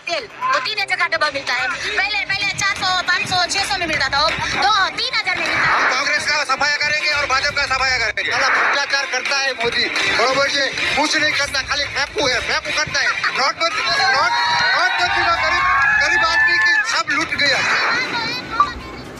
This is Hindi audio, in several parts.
तेल वो 3000 का डब्बा मिलता है। पहले 400, 500, 600 में मिलता था, तो 3000 में मिलता है। हम कांग्रेस का सफाया करेंगे और भाजपा का सफाया करेंगे। भ्रष्टाचार करता है मोदी, बरोबर से कुछ नहीं करता, खाली फेंकू करता है। नोटबंदी का गरीब आदमी की सब लूट गया।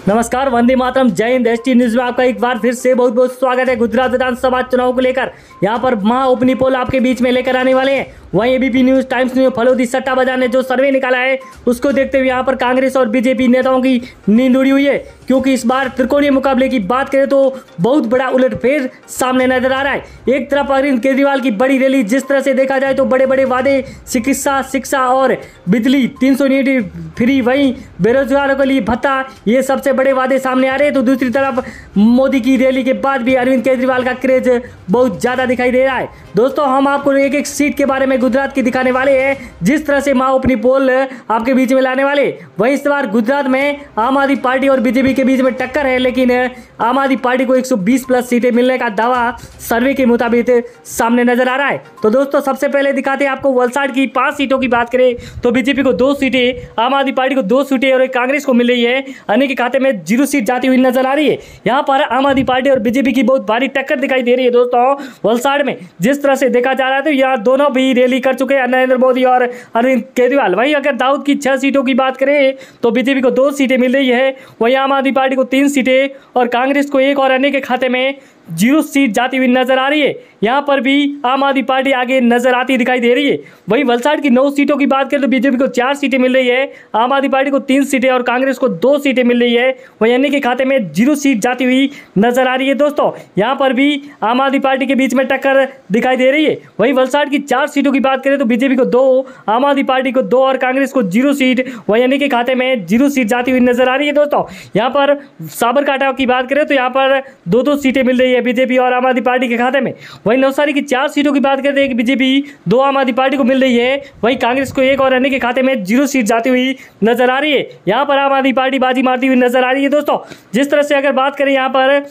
नमस्कार, वंदे मातरम, जय हिंद। एसटी न्यूज में आपका एक बार फिर से बहुत बहुत स्वागत है। गुजरात विधानसभा चुनाव को लेकर यहाँ पर महा ओपिनियन पोल आपके बीच में लेकर आने वाले हैं। वहीं ABP news, times news, Phalodi सट्टा बाजार ने जो सर्वे निकाला है उसको देखते हुए यहाँ पर कांग्रेस और बीजेपी नेताओं की नींद उड़ी हुई है, क्योंकि इस बार त्रिकोणीय मुकाबले की बात करें तो बहुत बड़ा उलटफेर सामने नजर आ रहा है। एक तरफ अरविंद केजरीवाल की बड़ी रैली, जिस तरह से देखा जाए तो बड़े बड़े वादे, चिकित्सा, शिक्षा और बिजली 300 यूनिट फ्री, वहीं बेरोजगारों के लिए भत्ता, ये सबसे बड़े वादे सामने आ रहे हैं। तो दूसरी तरफ मोदी की रैली के बाद भी अरविंद केजरीवाल का क्रेज बहुत ज्यादा दिखाई दे रहा है। दोस्तों, हम आपको एक एक सीट के बारे में गुजरात की दिखाने वाले हैं, जिस तरह से महा ओपिनियन पोल आपके बीच में लाने वाले। वहीं इस बार गुजरात में आम आदमी पार्टी और बीजेपी के बीच में टक्कर है, लेकिन आम आदमी पार्टी को 120 प्लस सीटें मिलने का दावा सर्वे के मुताबिक सामने नजर आ रहा है। तो दोस्तों, सबसे पहले दिखाते हैं आपको वलसाड की 5 सीटों की बात करें तो बीजेपी को 2 सीटें, आम आदमी पार्टी को 2 सीटें और कांग्रेस को मिल रही है। अन्य के खाते में 0 सीट जाती हुई नजर आ रही है। यहाँ पर आम आदमी पार्टी और बीजेपी की बहुत भारी टक्कर दिखाई दे रही है। दोस्तों, वलसाड में जिस तरह से देखा जा रहा है तो यहाँ दोनों भी रैली कर चुके हैं, नरेंद्र मोदी और अरविंद केजरीवाल। वहीं अगर दाऊद की 6 सीटों की बात करें तो बीजेपी को 2 सीटें मिल रही है, वहीं आम आदमी पार्टी को 3 सीटें और कांग्रेस को 1 और अन्य के खाते में 0 सीट जाती हुई नजर आ रही है। यहाँ पर भी आम आदमी पार्टी आगे नजर आती दिखाई दे रही है। वहीं वलसाड की 9 सीटों की बात करें तो बीजेपी को 4 सीटें मिल रही है, आम आदमी पार्टी को 3 सीटें और कांग्रेस को 2 सीटें मिल रही है। वहीं अन्य के खाते में 0 सीट जाती हुई नजर आ रही है। दोस्तों, यहाँ पर भी आम आदमी पार्टी के बीच में टक्कर दिखाई दे रही है। वहीं वलसाड की 4 सीटों की बात करें तो बीजेपी को 2, आम आदमी पार्टी को 2 और कांग्रेस को 0 सीट, वहीं अन्य के खाते में 0 सीट जाती हुई नजर आ रही है। दोस्तों, यहाँ पर साबरकांठा की बात करें तो यहाँ पर 2-2 सीटें मिल रही है बीजेपी और आम आदमी पार्टी के खाते में। वहीं नवसारी की 4 सीटों की बात करते हैं, बीजेपी 2 आम आदमी पार्टी को मिल रही है, वहीं कांग्रेस को 1 और अन्य के खाते में 0 सीट जाती हुई नजर आ रही है। यहाँ पर आम आदमी पार्टी बाजी मारती हुई नजर आ रही है। दोस्तों, जिस तरह से अगर बात करें यहाँ पर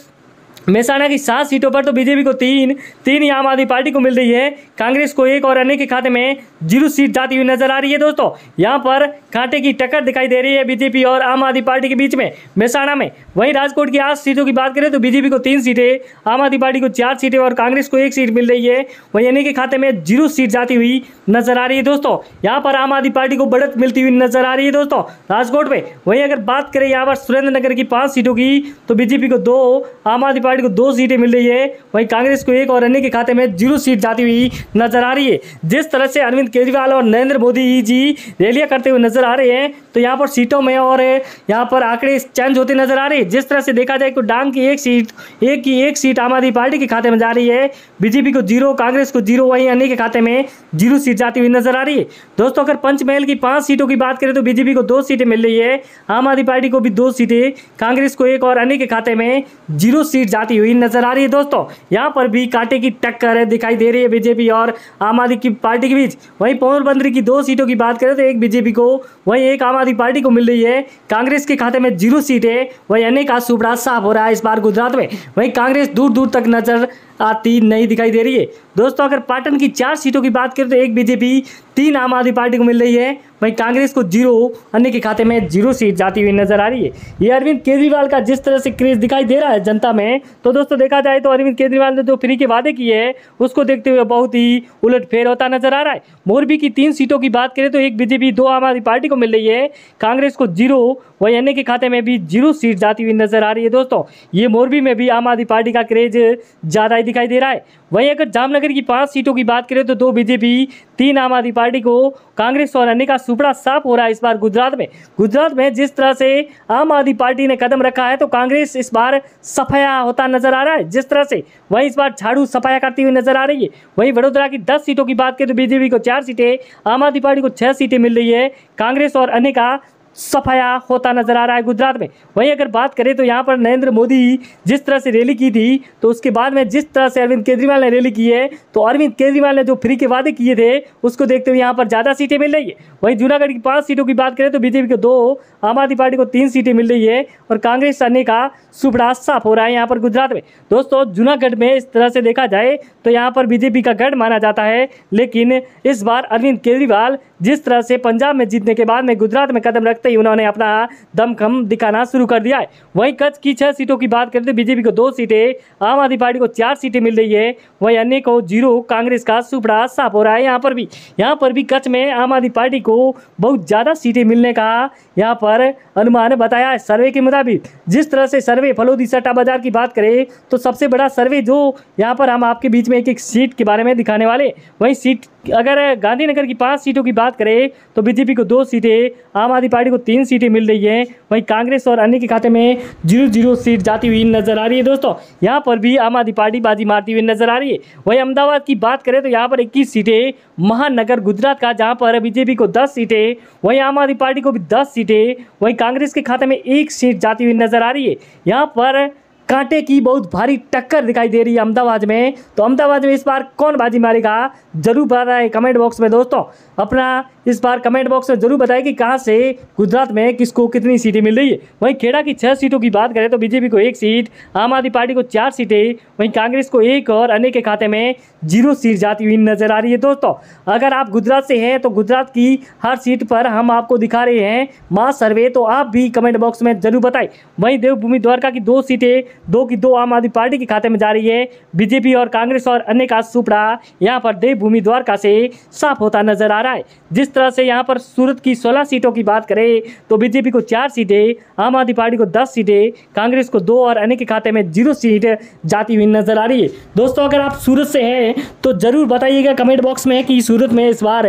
मेहसाणा की 7 सीटों पर तो बीजेपी को 3 ही आम आदमी पार्टी को मिल रही है, कांग्रेस को 1 और अन्य के खाते में 0 सीट जाती हुई नजर आ रही है। दोस्तों, यहाँ पर कांटे की टक्कर दिखाई दे रही है बीजेपी और आम आदमी पार्टी के बीच में मेहसाणा में। वहीं राजकोट की 8 सीटों की बात करें तो बीजेपी को 3 सीटें, आम आदमी पार्टी को 4 सीटें और कांग्रेस को 1 सीट मिल रही है, वहीं अन्य के खाते में 0 सीट जाती हुई नजर आ रही है। दोस्तों, यहाँ पर आम आदमी पार्टी को बढ़त मिलती हुई नजर आ रही है दोस्तों राजकोट में। वहीं अगर बात करें यहाँ पर सुरेंद्रनगर की 5 सीटों की तो बीजेपी को 2, आम आदमी पार्टी को 2 सीटें मिल रही है, वहीं कांग्रेस को 1 और अन्य के खाते में 0 सीट जाती हुई नजर आ रही है। जिस तरह से अरविंद केजरीवाल और नरेंद्र मोदी जी रैलियां करते हुए नजर आ रहे हैं तो यहाँ पर सीटों में और यहाँ पर आंकड़े चेंज होते नजर आ रहे हैं। जिस तरह से देखा जाए तो डांग की 1 सीट आम आदमी पार्टी के खाते में जा रही है, बीजेपी को 0, कांग्रेस को 0, वहीं अन्य के खाते में 0 सीट जाती हुई नजर आ रही है। दोस्तों, अगर पंचमहल की 5 सीटों की बात करें तो बीजेपी को 2 सीटें मिल रही है, आम आदमी पार्टी को भी 2 सीटें, कांग्रेस को 1 और अन्य के खाते में 0 सीट जाती हुई नजर आ रही है। दोस्तों, यहाँ पर भी कांटे की टक्कर दिखाई दे रही है बीजेपी और आम आदमी की पार्टी के बीच। वहीं पोरबंदर की 2 सीटों की बात करें तो 1 बीजेपी को, वहीं 1 आम आदमी पार्टी को मिल रही है, कांग्रेस के खाते में 0 सीटें, वहीं अन्य का सुपड़ा साफ हो रहा है इस बार गुजरात में। वहीं कांग्रेस दूर दूर तक नजर आती नहीं दिखाई दे रही है। दोस्तों, अगर पाटन की 4 सीटों की बात करें तो 1 बीजेपी, 3 आम आदमी पार्टी को मिल रही है, वहीं कांग्रेस को 0, अन्य के खाते में 0 सीट जाती हुई नजर आ रही है। ये अरविंद केजरीवाल का जिस तरह से क्रेज दिखाई दे रहा है जनता में, तो दोस्तों देखा जाए तो अरविंद केजरीवाल ने जो फ्री के वादे किए हैं उसको देखते हुए बहुत ही उलटफेर होता नजर आ रहा है। मोरबी की 3 सीटों की बात करें तो 1 बीजेपी, 2 आम आदमी पार्टी को मिल रही है, कांग्रेस को 0, वहीं अन्य के खाते में भी 0 सीट जाती हुई नजर आ रही है। दोस्तों, ये मोरबी में भी आम आदमी पार्टी का क्रेज ज़्यादा ही दिखाई दे रहा है। वहीं अगर जामनगर की 5 सीटों की बात करें तो 2 बीजेपी, 3 आम आदमी पार्टी को, कांग्रेस और अन्य का सुपड़ा साफ हो रहा है इस बार गुजरात में। जिस तरह से आम आदमी पार्टी ने कदम रखा है तो कांग्रेस इस बार सफाया होता नजर आ रहा है जिस तरह से, वहीं इस बार झाड़ू सफाया करती हुई नजर आ रही है। वहीं वडोदरा की 10 सीटों की बात करें तो बीजेपी को 4 सीटें, आम आदमी पार्टी को 6 सीटें मिल रही है, कांग्रेस और अन्य का सफाया होता नजर आ रहा है गुजरात में। वहीं अगर बात करें तो यहाँ पर नरेंद्र मोदी जिस तरह से रैली की थी, तो उसके बाद में जिस तरह से अरविंद केजरीवाल ने रैली की है, तो अरविंद केजरीवाल ने जो फ्री के वादे किए थे उसको देखते हुए यहाँ पर ज़्यादा सीटें मिल रही है। वहीं जूनागढ़ की 5 सीटों की बात करें तो बीजेपी को 2, आम आदमी पार्टी को 3 सीटें मिल रही है और कांग्रेस अन्य का सुपड़ा साफ हो रहा है यहाँ पर गुजरात में। दोस्तों जूनागढ़ में इस तरह से देखा जाए तो यहाँ पर बीजेपी का गढ़ माना जाता है, लेकिन इस बार अरविंद केजरीवाल जिस तरह से पंजाब में जीतने के बाद में गुजरात में कदम रखते ही उन्होंने अपना दमखम दिखाना शुरू कर दिया है। वहीं कच्छ की 6 सीटों की बात करें तो बीजेपी को 2 सीटें, आम आदमी पार्टी को 4 सीटें मिल रही है, वहीं अन्य को 0, कांग्रेस का सुपड़ा साफ हो रहा है। यहाँ पर भी कच्छ में आम आदमी पार्टी को बहुत ज़्यादा सीटें मिलने का यहाँ पर अनुमान बताया है। सर्वे के मुताबिक जिस तरह से सर्वे फलोदी सट्टा बाजार की बात करें तो सबसे बड़ा सर्वे जो यहाँ पर हम आपके बीच में एक सीट के बारे में दिखाने वाले। वहीं सीट अगर गांधीनगर की 5 सीटों की बात करें तो बीजेपी को 2 सीटें, आम आदमी पार्टी को 3 सीटें मिल रही है, वहीं कांग्रेस और अन्य के खाते में 0-0 सीट जाती हुई नजर आ रही है। दोस्तों यहाँ पर भी आम आदमी पार्टी बाजी मारती हुई नजर आ रही है। वहीं अहमदाबाद की बात करें तो यहाँ पर 21 सीटें, महानगर गुजरात का जहाँ पर बीजेपी को 10 सीटें, वहीं आम आदमी पार्टी को भी 10 सीटें, वहीं कांग्रेस के खाते में 1 सीट जाती हुई नजर आ रही है। यहाँ पर कांटे की बहुत भारी टक्कर दिखाई दे रही है अहमदाबाद में। तो अहमदाबाद में इस बार कौन बाजी मारेगा जरूर बताएं कमेंट बॉक्स में। दोस्तों अपना इस बार कमेंट बॉक्स में जरूर बताएं कि कहां से गुजरात में किसको कितनी सीटें मिल रही है। वहीं खेड़ा की 6 सीटों की बात करें तो बीजेपी को 1 सीट, आम आदमी पार्टी को 4 सीटें, वहीं कांग्रेस को 1 और अन्य के खाते में 0 सीट जाती हुई नजर आ रही है। दोस्तों अगर आप गुजरात से हैं तो गुजरात की हर सीट पर हम आपको दिखा रहे हैं मास सर्वे, तो आप भी कमेंट बॉक्स में जरूर बताएं। वहीं देवभूमि द्वारका की 2 सीटें, 2 की 2 आम आदमी पार्टी के खाते में जा रही है। बीजेपी और कांग्रेस और अन्य का सुपड़ा यहाँ पर देवभूमि द्वारका से साफ होता नजर आ रहा है। जिस तरह से यहाँ पर सूरत की 16 सीटों की बात करें तो बीजेपी को 4 सीटें, आम आदमी पार्टी को 10 सीटें, कांग्रेस को 2 और अन्य के खाते में 0 सीट जाती हुई नजर आ रही है। दोस्तों अगर आप सूरत से हैं तो जरूर बताइएगा कमेंट बॉक्स में कि सूरत में इस बार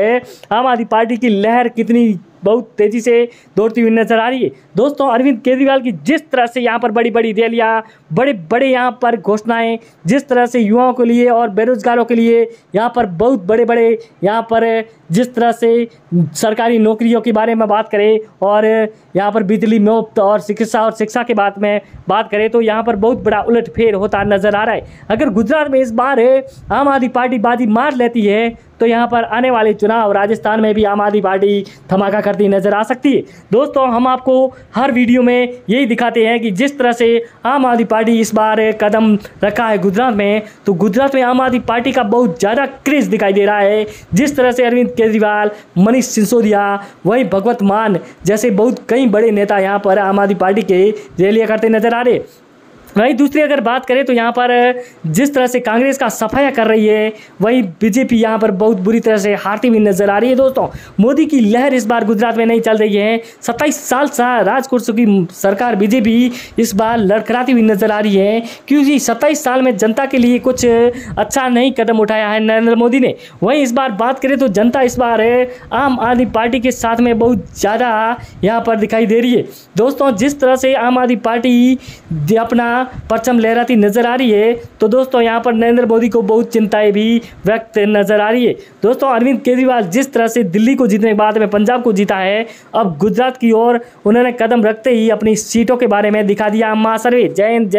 आम आदमी पार्टी की लहर कितनी बहुत तेजी से दौड़ती हुई नजर आ रही है। दोस्तों अरविंद केजरीवाल की जिस तरह से यहाँ पर बड़ी बड़ी रैलियाँ, बड़े बड़े यहाँ पर घोषणाएं, जिस तरह से युवाओं के लिए और बेरोजगारों के लिए यहाँ पर बहुत बड़े बड़े यहाँ पर जिस तरह से सरकारी नौकरियों के बारे में बात करें और यहाँ पर बिजली मुफ्त और शिक्षा के बात में बात करें तो यहाँ पर बहुत बड़ा उलटफेर होता नजर आ रहा है। अगर गुजरात में इस बार आम आदमी पार्टी बाजी मार लेती है तो यहाँ पर आने वाले चुनाव राजस्थान में भी आम आदमी पार्टी धमाका करती नजर आ सकती है। दोस्तों हम आपको हर वीडियो में यही दिखाते हैं कि जिस तरह से आम आदमी पार्टी इस बार कदम रखा है गुजरात में, तो गुजरात में आम आदमी पार्टी का बहुत ज़्यादा क्रेज दिखाई दे रहा है। जिस तरह से अरविंद केजरीवाल, मनीष सिसोदिया, वहीं भगवत मान जैसे बहुत कई बड़े नेता यहाँ पर आम आदमी पार्टी के रैलियाँ करते नजर आ रहे। वहीं दूसरी अगर बात करें तो यहाँ पर जिस तरह से कांग्रेस का सफाया कर रही है, वहीं बीजेपी यहाँ पर बहुत बुरी तरह से हारती हुई नजर आ रही है। दोस्तों मोदी की लहर इस बार गुजरात में नहीं चल रही है। 27 साल से राजकोट की सरकार बीजेपी इस बार लड़खड़ाती हुई नजर आ रही है, क्योंकि 27 साल में जनता के लिए कुछ अच्छा नहीं कदम उठाया है नरेंद्र मोदी ने। वहीं इस बार बात करें तो जनता इस बार आम आदमी पार्टी के साथ में बहुत ज़्यादा यहाँ पर दिखाई दे रही है। दोस्तों जिस तरह से आम आदमी पार्टी अपना परचम लहराती नजर आ रही है, तो दोस्तों यहाँ पर नरेंद्र मोदी को बहुत चिंताएं भी व्यक्त नजर आ रही है। दोस्तों अरविंद केजरीवाल जिस तरह से दिल्ली को जीतने के बाद में पंजाब को जीता है, अब गुजरात की ओर उन्होंने कदम रखते ही अपनी सीटों के बारे में दिखा दिया मां सर्वे। जय हिंद।